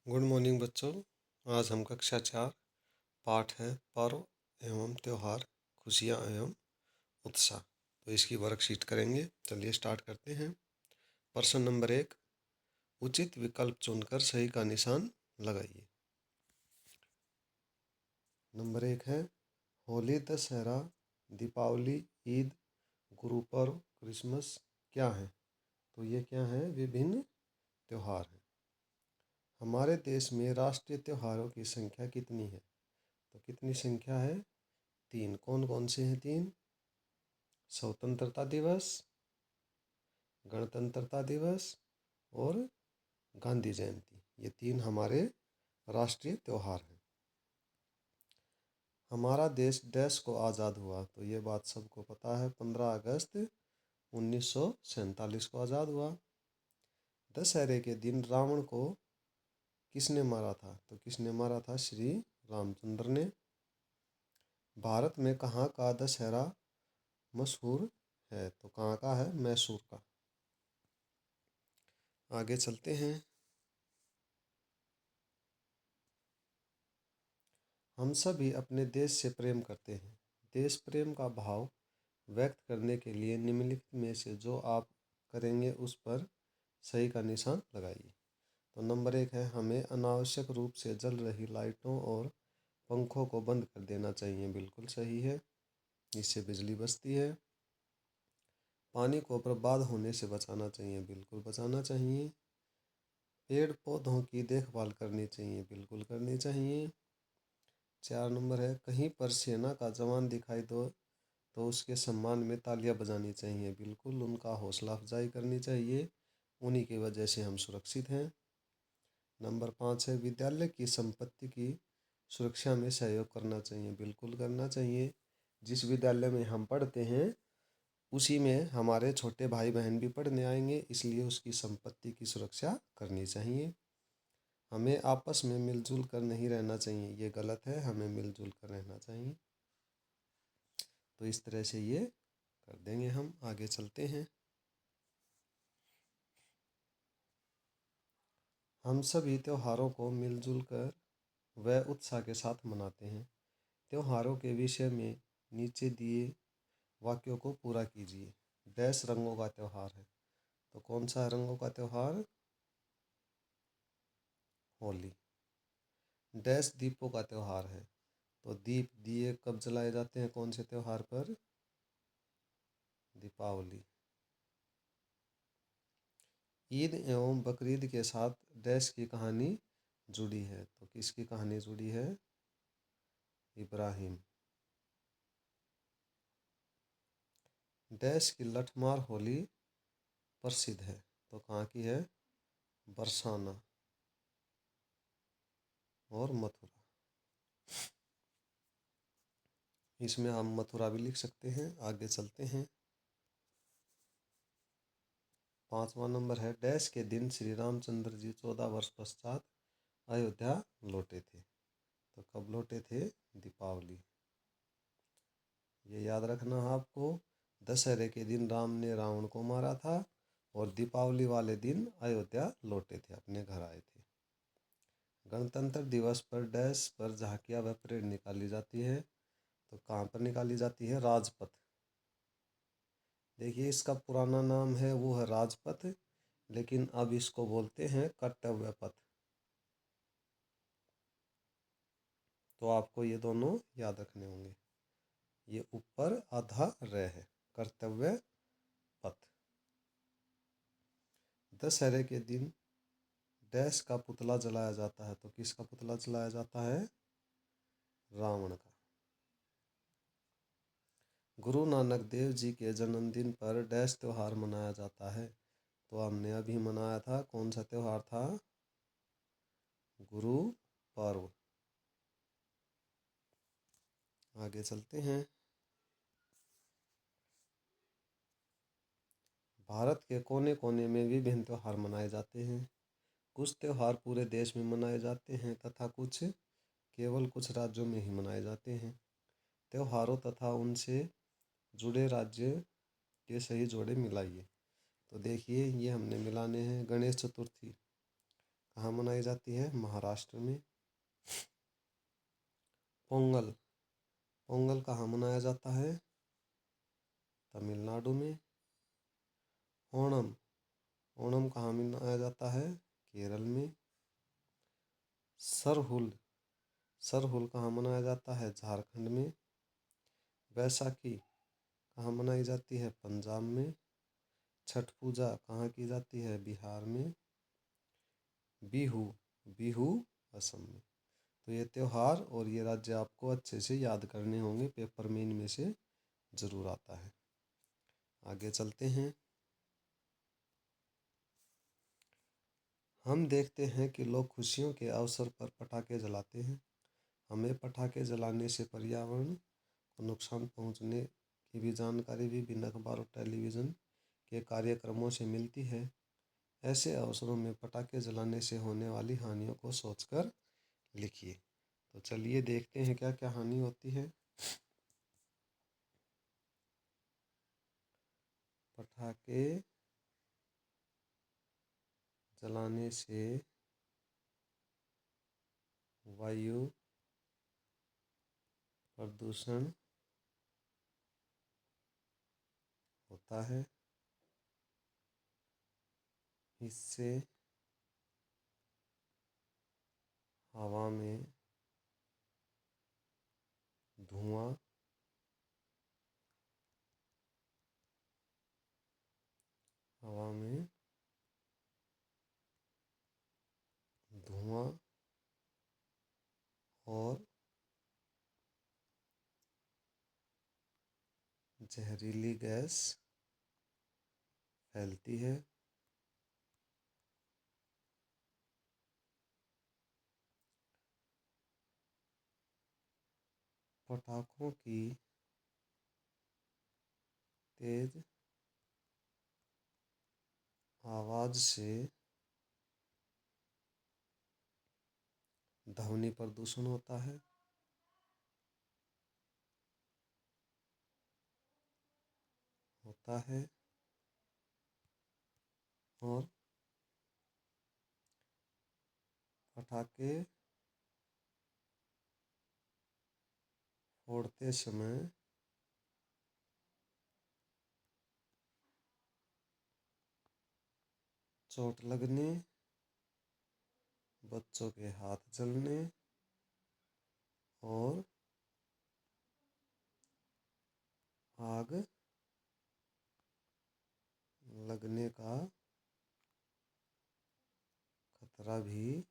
Good morning बच्चों। आज हम कक्षा 4 पाठ है पर्व एवं त्योहार, खुशियाँ एवं उत्साह। तो इसकी वर्कशीट करेंगे। चलिए स्टार्ट करते हैं। प्रश्न नंबर 1, उचित विकल्प चुनकर सही का निशान लगाइए। नंबर 1 है होली, दशहरा, दीपावली, ईद, गुरु पर्व, क्रिसमस क्या है? तो ये क्या है? विभिन्न त्योहार हैं। हमारे देश में राष्ट्रीय त्योहारों की संख्या कितनी है? तो कितनी संख्या है? 3। कौन कौन से हैं 3? स्वतंत्रता दिवस, गणतंत्रता दिवस और गांधी जयंती। ये 3 हमारे राष्ट्रीय त्योहार हैं। हमारा देश देश को आज़ाद हुआ, तो ये बात सबको पता है। 15 अगस्त 1947 को आज़ाद हुआ। दशहरे के दिन रावण को किसने मारा था? तो किसने मारा था? श्री रामचंद्र ने। भारत में कहाँ का दशहरा मशहूर है? तो कहाँ का है? मैसूर का। आगे चलते हैं। हम सभी अपने देश से प्रेम करते हैं। देश प्रेम का भाव व्यक्त करने के लिए निम्नलिखित में से जो आप करेंगे उस पर सही का निशान लगाइए। तो नंबर 1 है हमें अनावश्यक रूप से जल रही लाइटों और पंखों को बंद कर देना चाहिए। बिल्कुल सही है, इससे बिजली बचती है। पानी को बर्बाद होने से बचाना चाहिए। बिल्कुल बचाना चाहिए। पेड़ पौधों की देखभाल करनी चाहिए। बिल्कुल करनी चाहिए। 4 नंबर है कहीं पर सेना का जवान दिखाई दो तो उसके सम्मान में तालियां बजानी चाहिए। बिल्कुल उनका हौसला अफजाई करनी चाहिए, उन्हीं की वजह से हम सुरक्षित हैं। नंबर 5 है विद्यालय की संपत्ति की सुरक्षा में सहयोग करना चाहिए। बिल्कुल करना चाहिए। जिस विद्यालय में हम पढ़ते हैं उसी में हमारे छोटे भाई बहन भी पढ़ने आएंगे, इसलिए उसकी संपत्ति की सुरक्षा करनी चाहिए। हमें आपस में मिलजुल कर नहीं रहना चाहिए, ये गलत है। हमें मिलजुल कर रहना चाहिए। तो इस तरह से ये कर देंगे। हम आगे चलते हैं। हम सभी त्योहारों को मिलजुल कर व उत्साह के साथ मनाते हैं। त्योहारों के विषय में नीचे दिए वाक्यों को पूरा कीजिए। डैश रंगों का त्योहार है, तो कौन सा रंगों का त्योहार? होली। डैश दीपों का त्योहार है, तो दीप दिए कब जलाए जाते हैं? कौन से त्योहार पर? दीपावली। ईद एवं बकरीद के साथ डैश की कहानी जुड़ी है, तो किसकी कहानी जुड़ी है? इब्राहिम। डैश की लठमार होली प्रसिद्ध है, तो कहाँ की है? बरसाना और मथुरा। इसमें हम मथुरा भी लिख सकते हैं। आगे चलते हैं। 5वां नंबर है डैश के दिन श्री रामचंद्र जी 14 वर्ष पश्चात अयोध्या लौटे थे, तो कब लौटे थे? दीपावली। ये याद रखना है आपको। दशहरे के दिन राम ने रावण को मारा था और दीपावली वाले दिन अयोध्या लौटे थे, अपने घर आए थे। गणतंत्र दिवस पर डैश पर झांकियां व परेड निकाली जाती है, तो कहाँ पर निकाली जाती है? राजपथ। देखिए इसका पुराना नाम है वो है राजपथ, लेकिन अब इसको बोलते हैं कर्तव्य पथ। तो आपको ये दोनों याद रखने होंगे। ये ऊपर आधा र है, कर्तव्य पथ। दशहरे के दिन डैश का पुतला जलाया जाता है, तो किसका पुतला जलाया जाता है? रावण का। गुरु नानक देव जी के जन्मदिन पर डैश त्योहार मनाया जाता है, तो हमने अभी मनाया था। कौन सा त्योहार था? गुरु पर्व। आगे चलते हैं। भारत के कोने कोने में विभिन्न त्योहार मनाए जाते हैं। कुछ त्योहार पूरे देश में मनाए जाते हैं तथा कुछ केवल कुछ राज्यों में ही मनाए जाते हैं। त्योहारों तथा उनसे जुड़े राज्य के सही जोड़े मिलाइए। तो देखिए ये हमने मिलाने हैं। गणेश चतुर्थी कहाँ मनाई जाती है? महाराष्ट्र में। पोंगल, पोंगल कहाँ मनाया जाता है? तमिलनाडु में। ओणम, ओणम कहाँ मनाया जाता है? केरल में। सरहुल, सरहुल कहाँ मनाया जाता है? झारखंड में। बैसाखी कहाँ मनाई जाती है? पंजाब में। छठ पूजा कहाँ की जाती है? बिहार में। बिहू, बिहू असम में। तो ये त्योहार और ये राज्य आपको अच्छे से याद करने होंगे, पेपर में इनमें से जरूर आता है। आगे चलते हैं। हम देखते हैं कि लोग खुशियों के अवसर पर पटाखे जलाते हैं। हमें पटाखे जलाने से पर्यावरण को नुकसान पहुंचने की भी जानकारी भी विभिन्न अखबार और टेलीविज़न के कार्यक्रमों से मिलती है। ऐसे अवसरों में पटाखे जलाने से होने वाली हानियों को सोचकर लिखिए। तो चलिए देखते हैं क्या क्या हानि होती है। पटाखे जलाने से वायु प्रदूषण होता है। इससे हवा में धुआं हवा में धुआं और जहरीली गैस फैलती है। पटाखों की तेज आवाज से ध्वनि प्रदूषण होता है। और पटाखे फोड़ते समय चोट लगने, बच्चों के हाथ जलने और आग लगने का खतरा भी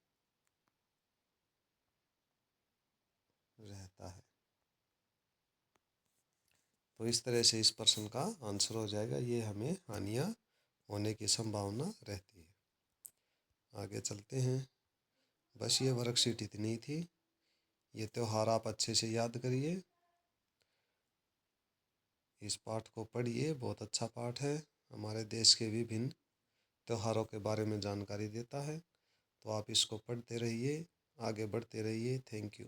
रहता है। तो इस तरह से इस प्रश्न का आंसर हो जाएगा, ये हमें हानियाँ होने की संभावना रहती है। आगे चलते हैं। बस ये वर्कशीट इतनी थी। ये त्योहार आप अच्छे से याद करिए, इस पाठ को पढ़िए, बहुत अच्छा पाठ है। हमारे देश के विभिन्न त्योहारों के बारे में जानकारी देता है। तो आप इसको पढ़ते रहिए, आगे बढ़ते रहिए। Thank you.